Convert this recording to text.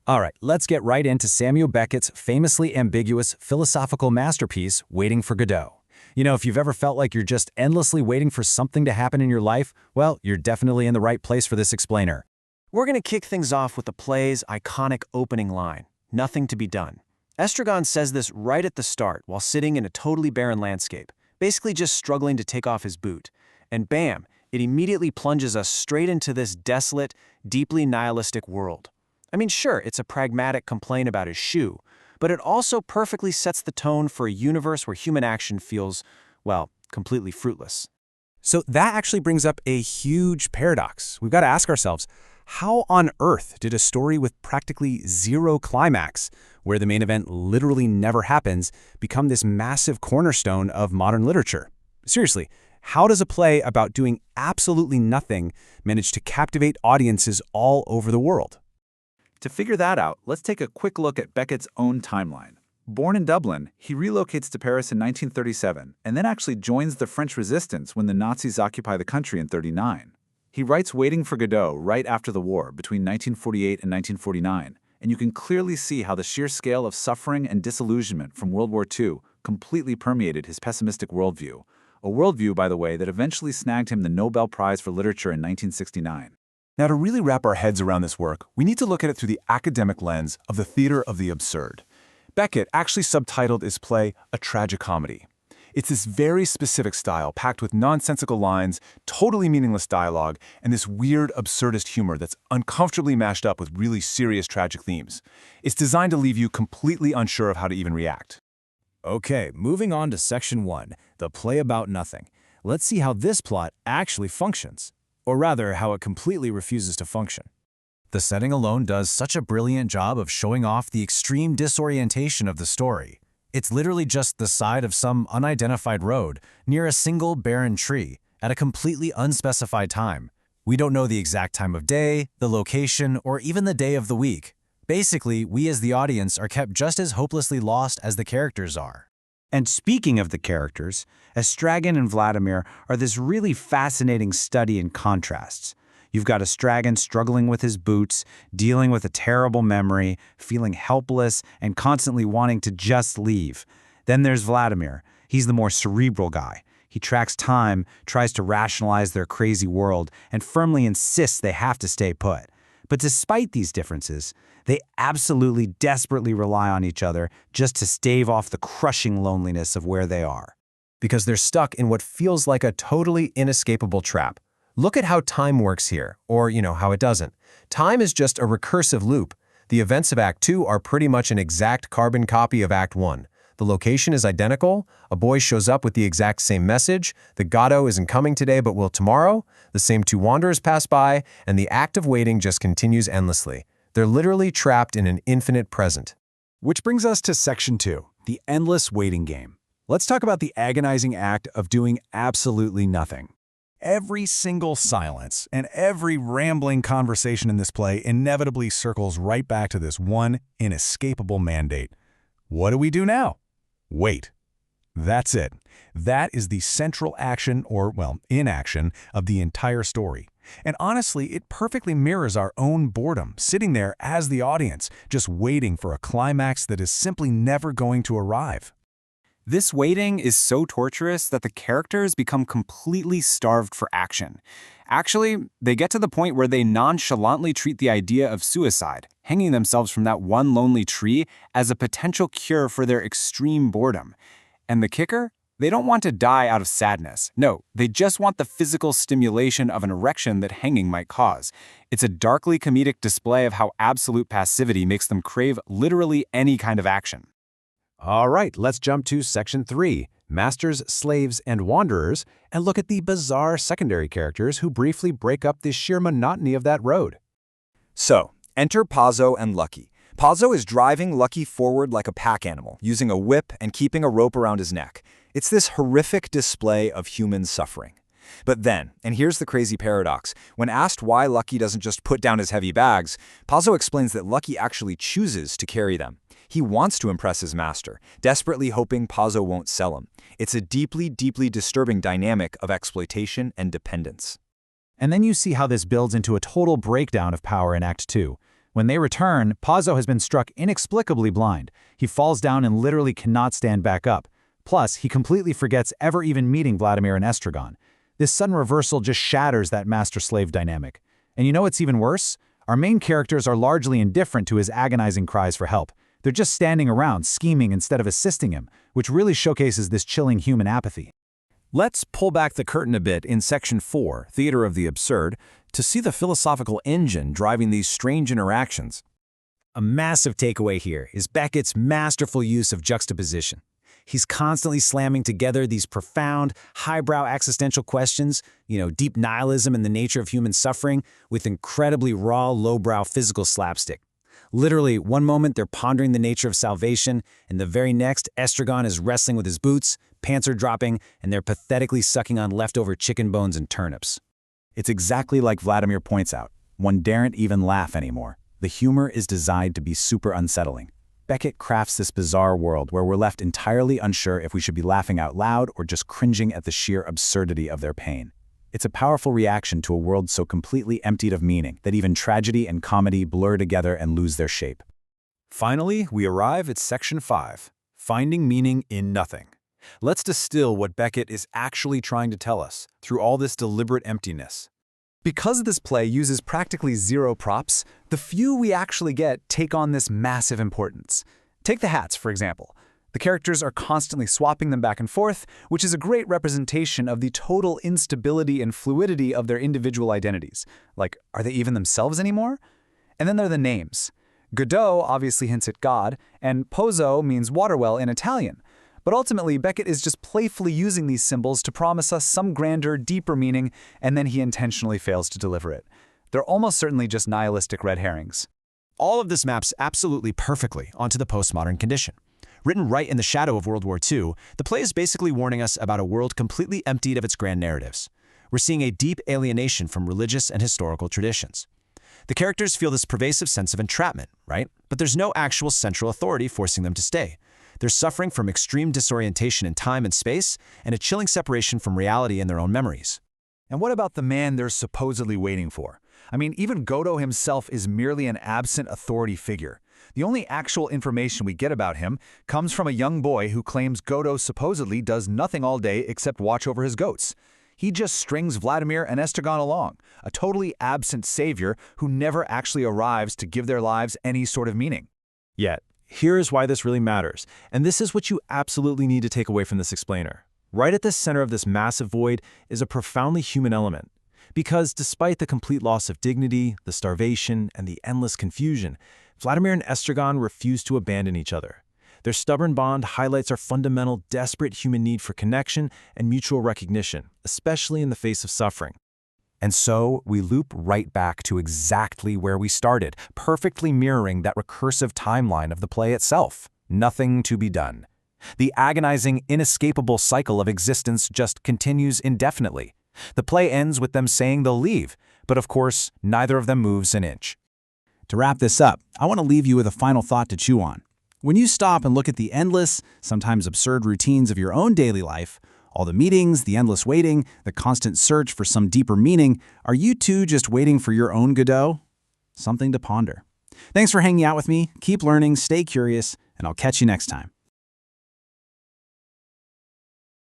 All right, let's get right into Samuel Beckett's famously ambiguous philosophical masterpiece, Waiting for Godot. You know, if you've ever felt like you're just endlessly waiting for something to happen in your life, well, you're definitely in the right place for this explainer. We're going to kick things off with the play's iconic opening line, "Nothing to be done." Estragon says this right at the start while sitting in a totally barren landscape, basically just struggling to take off his boot. And bam, it immediately plunges us straight into this desolate, deeply nihilistic world. I mean, sure, it's a pragmatic complaint about his shoe, but it also perfectly sets the tone for a universe where human action feels, well, completely fruitless. So that actually brings up a huge paradox. We've got to ask ourselves, how on earth did a story with practically zero climax, where the main event literally never happens, become this massive cornerstone of modern literature? Seriously, how does a play about doing absolutely nothing manage to captivate audiences all over the world? To figure that out, let's take a quick look at Beckett's own timeline. Born in Dublin, he relocates to Paris in 1937 and then actually joins the French resistance when the Nazis occupy the country in 1939. He writes Waiting for Godot right after the war, between 1948 and 1949, and you can clearly see how the sheer scale of suffering and disillusionment from World War II completely permeated his pessimistic worldview. A worldview, by the way, that eventually snagged him the Nobel Prize for Literature in 1969. Now, to really wrap our heads around this work, we need to look at it through the academic lens of the theater of the absurd. Beckett actually subtitled his play a tragicomedy. It's this very specific style, packed with nonsensical lines, totally meaningless dialogue, and this weird, absurdist humor that's uncomfortably mashed up with really serious tragic themes. It's designed to leave you completely unsure of how to even react. Okay, moving on to Section 1, the play about nothing. Let's see how this plot actually functions. Or rather, how it completely refuses to function. The setting alone does such a brilliant job of showing off the extreme disorientation of the story. It's literally just the side of some unidentified road, near a single barren tree, at a completely unspecified time. We don't know the exact time of day, the location, or even the day of the week. Basically, we as the audience are kept just as hopelessly lost as the characters are. And speaking of the characters, Estragon and Vladimir are this really fascinating study in contrasts. You've got Estragon struggling with his boots, dealing with a terrible memory, feeling helpless, and constantly wanting to just leave. Then there's Vladimir. He's the more cerebral guy. He tracks time, tries to rationalize their crazy world, and firmly insists they have to stay put. But despite these differences, they absolutely desperately rely on each other just to stave off the crushing loneliness of where they are. Because they're stuck in what feels like a totally inescapable trap. Look at how time works here, or, how it doesn't. Time is just a recursive loop. The events of Act 2 are pretty much an exact carbon copy of Act 1. The location is identical, a boy shows up with the exact same message, the Godot isn't coming today but will tomorrow, the same two wanderers pass by, and the act of waiting just continues endlessly. They're literally trapped in an infinite present. Which brings us to Section 2, the endless waiting game. Let's talk about the agonizing act of doing absolutely nothing. Every single silence and every rambling conversation in this play inevitably circles right back to this one inescapable mandate. What do we do now? Wait. That's it. That is the central action, or, inaction, of the entire story. And honestly, it perfectly mirrors our own boredom, sitting there as the audience, just waiting for a climax that is simply never going to arrive. This waiting is so torturous that the characters become completely starved for action. Actually, they get to the point where they nonchalantly treat the idea of suicide, hanging themselves from that one lonely tree, as a potential cure for their extreme boredom. And the kicker? They don't want to die out of sadness. No, they just want the physical stimulation of an erection that hanging might cause. It's a darkly comedic display of how absolute passivity makes them crave literally any kind of action. All right, let's jump to Section 3, Masters, Slaves, and Wanderers, and look at the bizarre secondary characters who briefly break up the sheer monotony of that road. So, enter Pazzo and Lucky. Pazzo is driving Lucky forward like a pack animal, using a whip and keeping a rope around his neck. It's this horrific display of human suffering. But then, and here's the crazy paradox, when asked why Lucky doesn't just put down his heavy bags, Pazzo explains that Lucky actually chooses to carry them. He wants to impress his master, desperately hoping Pazzo won't sell him. It's a deeply, deeply disturbing dynamic of exploitation and dependence. And then you see how this builds into a total breakdown of power in Act 2. When they return, Pazzo has been struck inexplicably blind. He falls down and literally cannot stand back up. Plus, he completely forgets ever even meeting Vladimir and Estragon. This sudden reversal just shatters that master-slave dynamic. And you know what's even worse? Our main characters are largely indifferent to his agonizing cries for help. They're just standing around, scheming instead of assisting him, which really showcases this chilling human apathy. Let's pull back the curtain a bit in Section 4, Theater of the Absurd, to see the philosophical engine driving these strange interactions. A massive takeaway here is Beckett's masterful use of juxtaposition. He's constantly slamming together these profound, highbrow existential questions, deep nihilism and the nature of human suffering, with incredibly raw, lowbrow physical slapstick. Literally, one moment they're pondering the nature of salvation, and the very next, Estragon is wrestling with his boots, pants are dropping, and they're pathetically sucking on leftover chicken bones and turnips. It's exactly like Vladimir points out. One daren't even laugh anymore. The humor is designed to be super unsettling. Beckett crafts this bizarre world where we're left entirely unsure if we should be laughing out loud or just cringing at the sheer absurdity of their pain. It's a powerful reaction to a world so completely emptied of meaning that even tragedy and comedy blur together and lose their shape. Finally, we arrive at Section 5, Finding Meaning in Nothing. Let's distill what Beckett is actually trying to tell us through all this deliberate emptiness. Because this play uses practically zero props, the few we actually get take on this massive importance. Take the hats, for example. The characters are constantly swapping them back and forth, which is a great representation of the total instability and fluidity of their individual identities. Like, are they even themselves anymore? And then there are the names. Godot obviously hints at God, and Pozzo means water well in Italian. But ultimately, Beckett is just playfully using these symbols to promise us some grander, deeper meaning, and then he intentionally fails to deliver it. They're almost certainly just nihilistic red herrings. All of this maps absolutely perfectly onto the postmodern condition. Written right in the shadow of World War II, the play is basically warning us about a world completely emptied of its grand narratives. We're seeing a deep alienation from religious and historical traditions. The characters feel this pervasive sense of entrapment, right? But there's no actual central authority forcing them to stay. They're suffering from extreme disorientation in time and space and a chilling separation from reality and their own memories. And what about the man they're supposedly waiting for? I mean, even Godot himself is merely an absent authority figure. The only actual information we get about him comes from a young boy who claims Godot supposedly does nothing all day except watch over his goats. He just strings Vladimir and Estragon along, a totally absent savior who never actually arrives to give their lives any sort of meaning. Yet, here's why this really matters, and this is what you absolutely need to take away from this explainer. Right at the center of this massive void is a profoundly human element. Because despite the complete loss of dignity, the starvation, and the endless confusion, Vladimir and Estragon refuse to abandon each other. Their stubborn bond highlights our fundamental, desperate human need for connection and mutual recognition, especially in the face of suffering. And so we loop right back to exactly where we started, perfectly mirroring that recursive timeline of the play itself. Nothing to be done. The agonizing, inescapable cycle of existence just continues indefinitely. The play ends with them saying they'll leave, but of course, neither of them moves an inch. To wrap this up, I want to leave you with a final thought to chew on. When you stop and look at the endless, sometimes absurd routines of your own daily life, all the meetings, the endless waiting, the constant search for some deeper meaning, are you too just waiting for your own Godot? Something to ponder. Thanks for hanging out with me. Keep learning, stay curious, and I'll catch you next time.